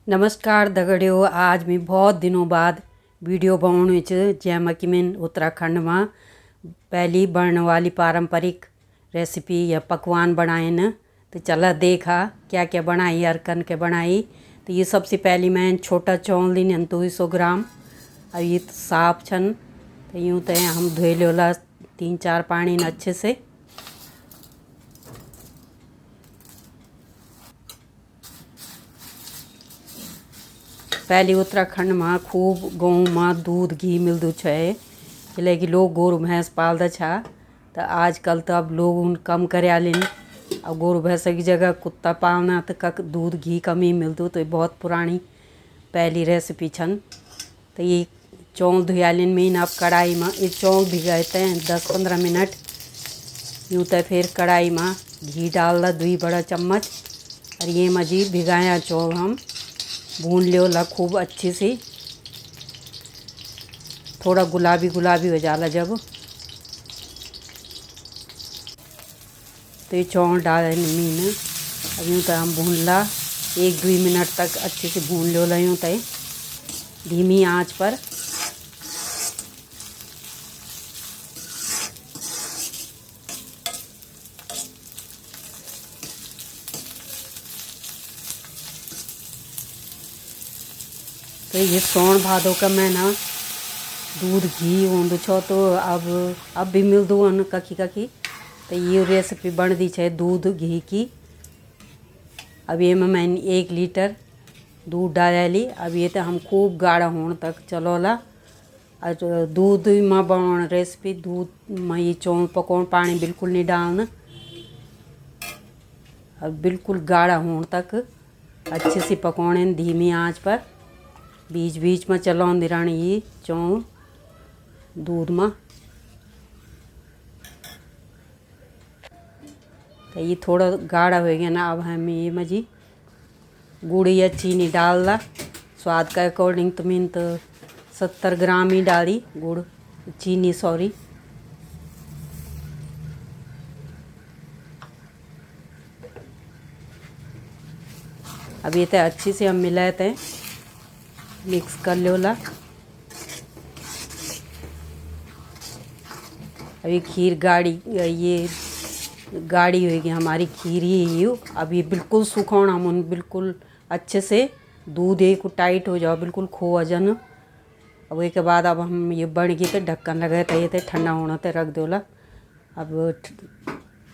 नमस्कार दगड़ियों, आज मैं बहुत दिनों बाद वीडियो बनाने जैमा कि मैं उत्तराखंड में पहली बनने वाली पारंपरिक रेसिपी या पकवान बनाए न। तो चला देखा क्या क्या बनाई अरकन के बनाई। तो ये सबसे पहली मैं छोटा चौल लीन 200 ग्राम। अब ये साफ छन तो यूँ तो हम धोए लोला 3-4 पानी न अच्छे से। पहले उत्तराखंड में खूब गाँव में दूध घी मिलदू है, इसलिए कि लोग गोरु भैंस पालदा छा। तो आजकल तो अब लोग उन कम करयालिन। अब गोरु भैंस की जगह कुत्ता पालना तो कक दूध घी कम ही मिलदू। तो ये बहुत पुरानी पहली रेसिपी छन। तो ये चौल धुयालिन मीन अब कढ़ाई में ये चौल भिगाते हैं 10-15 मिनट। यूँ तो फिर कढ़ाई में घी डाल दा 2 बड़ा चम्मच और ये मजी भिगाया चौल हम भून लो खूब अच्छी सी। थोड़ा गुलाबी गुलाबी हो जाला जब तो ये चौल डाल मीन। अब यूँ तो हम भून ला 1-2 मिनट तक अच्छे से भून लो यूँ तो धीमी आंच पर। तो ये सोन भादो का मैं ना दूध घी ऊँद छो तो अब भी मिलदू अन कखी कखी। तो ये रेसिपी बनती है दूध घी की। अब ये में मैंने 1 लीटर दूध डाली। अब ये तो हम खूब गाढ़ा होने तक चलोला। और दूध में बनाने रेसिपी दूध में ये चौल पकौन पानी बिल्कुल नहीं डालना। अब बिल्कुल गाढ़ा होने तक अच्छे से पकौने धीमी आंच पर। बीच बीच में चलाउंदी रहनी ये चौल दूध में। तो ये थोड़ा गाढ़ा हो गया ना। अब हम ये मजी गुड़ या चीनी डाल ला स्वाद के अकॉर्डिंग। तो मैंने तो 70 ग्राम ही डाली गुड़ चीनी सॉरी। अब ये तो अच्छी से हम मिलाते हैं मिक्स कर लोला। अभी खीर ये गाढ़ी होगी हमारी खीर ही। अब ये बिल्कुल सुखाना मन बिल्कुल अच्छे से दूध एक टाइट हो जाओ बिल्कुल खो वजन। अब एक के बाद अब हम ये बन गई तो ढक्कन लगे तो ये तो ठंडा होना तो रख दोला। अब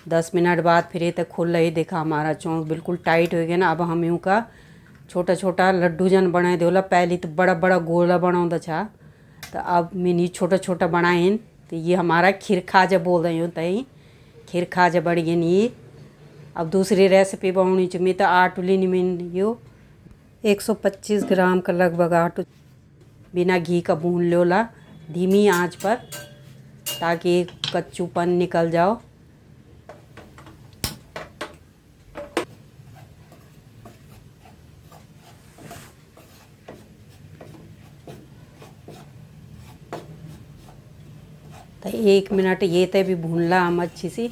10 मिनट बाद फिर ये तो खुल ही देखा हमारा चौल बिल्कुल टाइट हो गया ना। अब हम यूँ का छोटा छोटा लड्डू जन बनाए दोला। पहले तो बड़ा बड़ा गोला बनाऊँदा छा। तो अब मैंने छोटा छोटा बनाए। तो ये हमारा खीर खाजा बोल रही हूँ तई खीर खाजा बढ़ गई नहीं। अब दूसरी रेसिपी बनानी चाहिए मैं तो आटू लेनी मैंने यो 125 ग्राम का लगभग आटू बिना घी का भून लोला धीमी आंच पर ताकि कच्चूपन निकल जाओ। तो 1 मिनट ये तो भी भून ला हम अच्छी सी।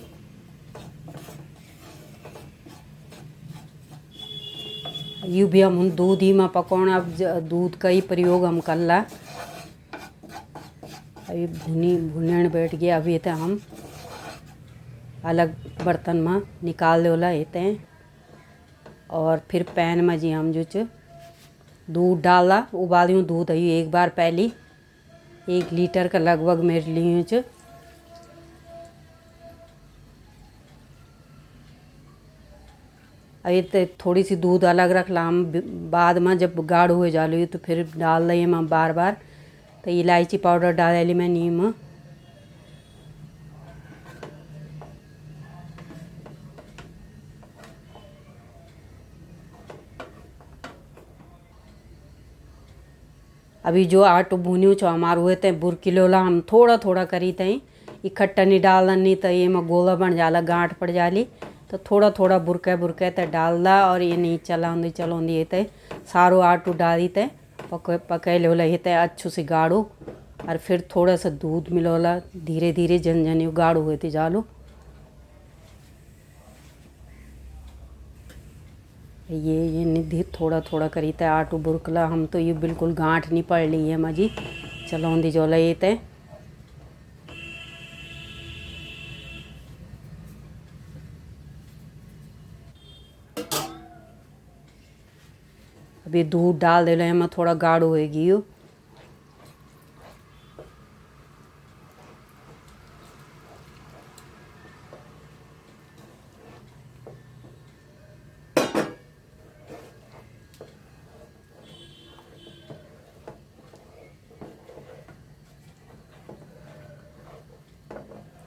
यू भी हम दूध ही में पकौना। अब दूध का ही प्रयोग हम कर ला। अभी भुनने बैठ गया। अब ये तो हम अलग बर्तन में निकाल दोला ये और फिर पैन में जी हम जो दूध डाला उबालियूँ दूध है एक बार पहले 1 लीटर का लगभग मेरे लिए ये तो थोड़ी सी दूध अलग रख ला हम बाद में जब गाढ़ हो जालू तो फिर डाल रही मैं बार बार। तो इलायची पाउडर डाल ली मैं नीम। अभी जो आटो भूनियो छो हमार हुए थे बुरकी लोला हम थोड़ा थोड़ा करी तई इकट्ठा नहीं डालना नहीं तो ये में गोला बन जाला गांठ पड़ जाली। तो थोड़ा थोड़ा बुरके बुरके तो डालदा और ये नहीं चलाऊँदी ये तो सारो आटू डाली ते पके लोला ये तो अच्छू से गाढ़ो। और फिर थोड़ा सा दूध मिलोला धीरे धीरे जन जन गाढ़ो होते जालो। ये निधि थोड़ा थोड़ा करी ते आटू बुरकला हम तो ये बिल्कुल गांठ नहीं पड़ ली है मजी चलौंदी जोला ये ते अभी दूध डाल दे मैं थोड़ा गाढ़ो होएगी यो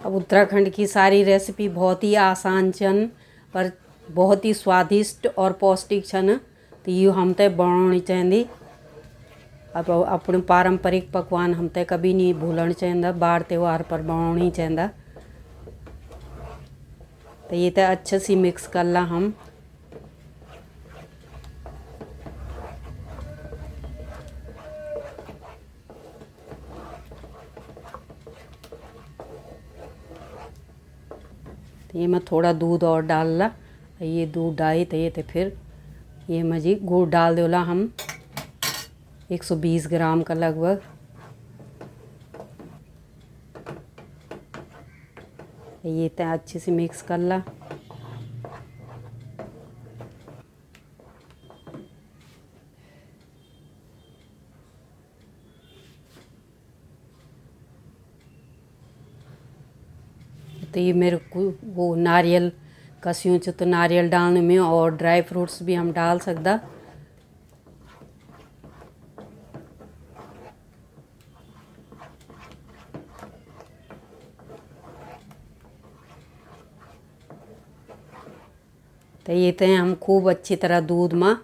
अब उत्तराखंड की सारी रेसिपी बहुत ही आसान छन पर बहुत ही स्वादिष्ट और पौष्टिक छन तो ये हम ते बनानी चाहिए। अब अपने पारंपरिक पकवान हम ते कभी नहीं भूलना चाहिए बार त्यौहार पर बनानी चाहिए। तो ये तो अच्छे से मिक्स कर ला हम तो ये मैं थोड़ा दूध और डाल ला ये दूध डाली तो ये तो फिर ये मजी गुड़ डाल दोला हम 120 ग्राम का लगभग ये तो अच्छे से मिक्स कर ला तो ये मेरे को वो नारियल कसियों च तो नारियल डालने में और ड्राई फ्रूट्स भी हम डाल सकदा तो ये तो हम खूब अच्छी तरह दूध में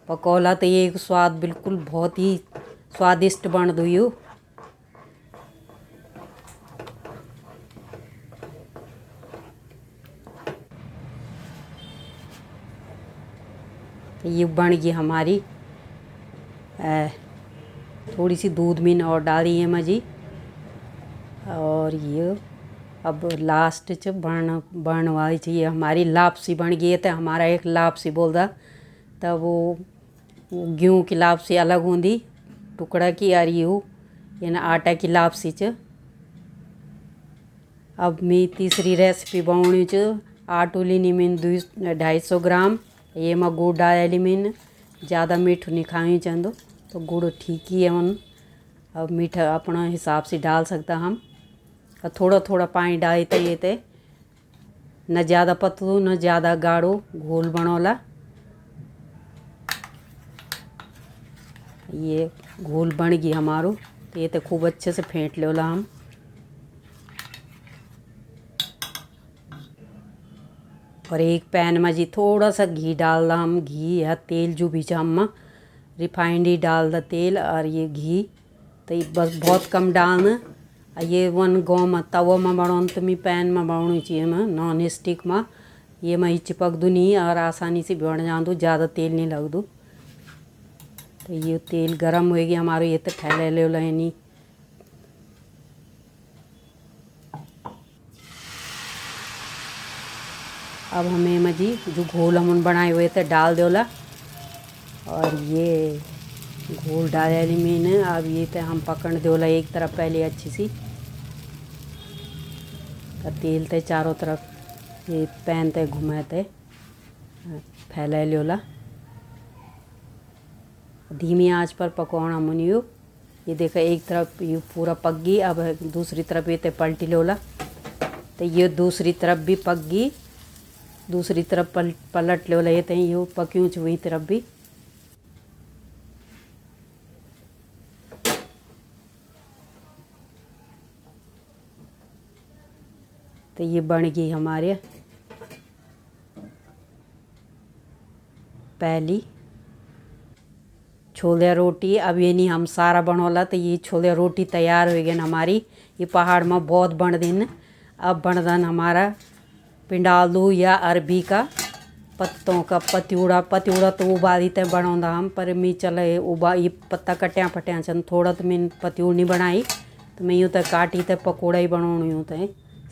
पकौला तो ये स्वाद बिल्कुल बहुत ही स्वादिष्ट बन दो यू तो ये बन गई हमारी थोड़ी सी दूध में और डाली है मजी और ये अब लास्ट च बन वाली चाहिए हमारी लापसी बन गई है तो हमारा एक लापसी बोलता तो वो गेहूँ की लापसी अलग होंगी टुकड़ा की आ रही हो ये ना आटा की लापसी च अब मैं तीसरी रेसिपी बनानी च आटू लीनी में 250 ग्राम ये मैं गुड़ डाली में ज़्यादा मीठू नहीं खाई चाहतो तो गुड़ ठीक ही है मन अब मीठा अपना हिसाब से डाल सकता हम और थोड़ा थोड़ा पानी डाली तो ये ते न ज़्यादा पतलू न ज़्यादा गाढ़ो घोल बनौला ये घोल बन गई हमारो तो ये तो खूब अच्छे से फेंट लोला हम और एक पैन में जी थोड़ा सा घी डाल हम घी या तेल जो भी हम रिफाइंड ही डाल दा तेल और ये घी तो ये बस बहुत कम डालना ये वन गाँव में तवो में बनाऊँ तो मैं पैन में बनानी चाहिए मैं नॉन स्टिक में ये मैं चिपक दूँ नहीं और आसानी से बन जा दूँ ज़्यादा तेल नहीं लग दूँ तो ये तेल गरम होएगी हमारे ये तो ठहले ले लेनी अब हमें मजी जो घोल हम बनाए हुए थे डाल दोला और ये घोल डाली मैंने अब ये तो हम पकड़ दोला एक तरफ पहले अच्छी सी तो तेल ते चारों तरफ ये पैन ते घुमाए थे फैला लोला धीमी आंच पर पकवाना मुनियो ये देखो एक तरफ ये पूरा पक गई अब दूसरी तरफ ये ते पलटी लोला तो ये दूसरी तरफ भी पक गई दूसरी तरफ पलट लोला ये ते ये पक्यूँ हुई तरफ भी तो ये बन गई हमारे पहली छोले रोटी। अब ये नहीं हम सारा बनौला तो ये छोले रोटी तैयार हो गई हमारी ये पहाड़ में बहुत बन दिन अब बन दन हमारा पिंडालू या अरबी का पत्तों का पत्यूड़ा तो उबाली ते बनौदा हम पर मैं चले उबा ये पत्ता कट्या फट्या चन थोड़ा तो मैं पत्यूड़ नहीं बनाई तो मैं यूँ तो काटी ते पकौड़ा ही बनानी हूँ तो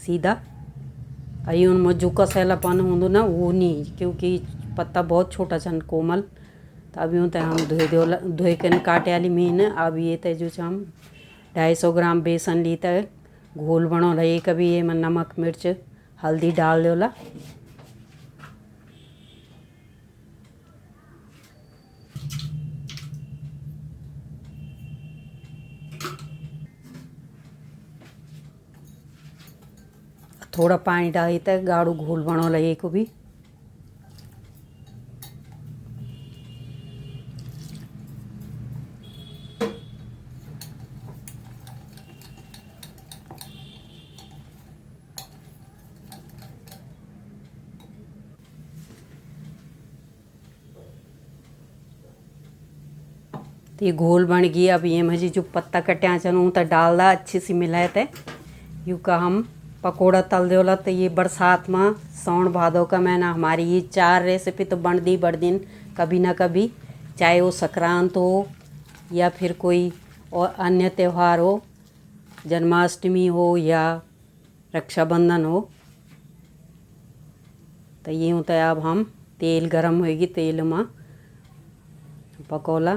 सीधा अरे उनमें जो कसैलापन होंदो ना वो नहीं क्योंकि पत्ता बहुत छोटा छन कोमल। तो अब यूँ तो हम धोए के काटे वाली मीन। अब ये तो जो हम 250 ग्राम बेसन ली तो घोल बनोला। ये कभी ये में नमक मिर्च हल्दी डाल देला। थोड़ा पानी डाली तो गाढ़ो घोल बनोला ये को भी। तो ये घोल बन गई। अब ये मजी जो पत्ता कट्या चनू तो डालदा अच्छी सी मिलाए थे यू का हम पकोड़ा तल देला। तो ये बरसात में सावन भादो का महीना हमारी ये 4 रेसिपी तो बन दी बड़ दिन कभी ना कभी, चाहे वो संक्रांत हो या फिर कोई और अन्य त्यौहार हो, जन्माष्टमी हो या रक्षाबंधन हो। तो ये होता है। अब हम तेल गरम होएगी, तेल में पकोला।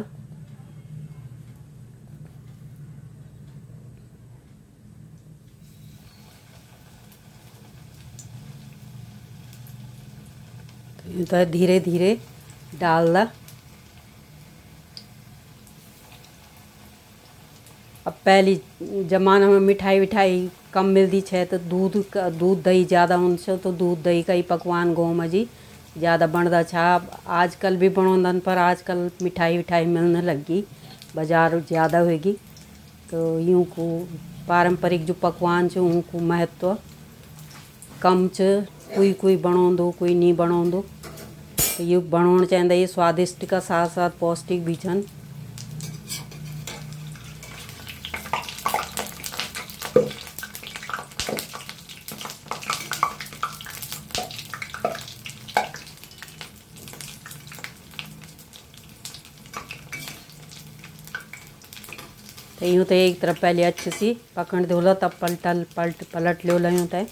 तो धीरे धीरे डालदा। अब पहली जमाना में मिठाई विठाई कम मिलती है तो दूध दही ज़्यादा उनसे तो दूध दही का ही पकवान गाँव में जी ज़्यादा बनता छा। आजकल भी बनोदन पर आजकल मिठाई विठाई मिलने लगी, बाजार ज़्यादा होगी। तो यूँ को पारंपरिक जो पकवान छ उनको महत्व कम च। कोई बनोंदो कोई नहीं बनोंदो। तो ये बनोना चाहिए। ये स्वादिष्ट का साथ साथ पौष्टिक भी छन। तो यूँ तो एक तरफ पहले अच्छे सी पकड़ दोला तब पलट लो यूँ तो।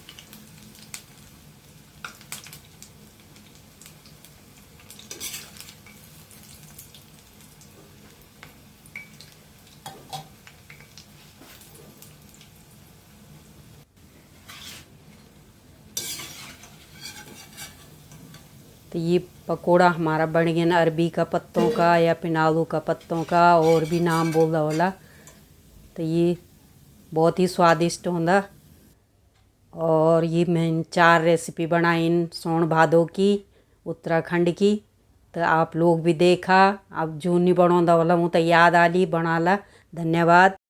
तो ये पकोड़ा हमारा बन गया ना, अरबी का पत्तों का या फिर आलू का पत्तों का और भी नाम बोल रहा होला। तो ये बहुत ही स्वादिष्ट होंदा। और ये मैं 4 रेसिपी बनाई सावन भादो की उत्तराखंड की। तो आप लोग भी देखा। अब जो नहीं बनोंदा वाला वो तो याद आली बनाला। धन्यवाद।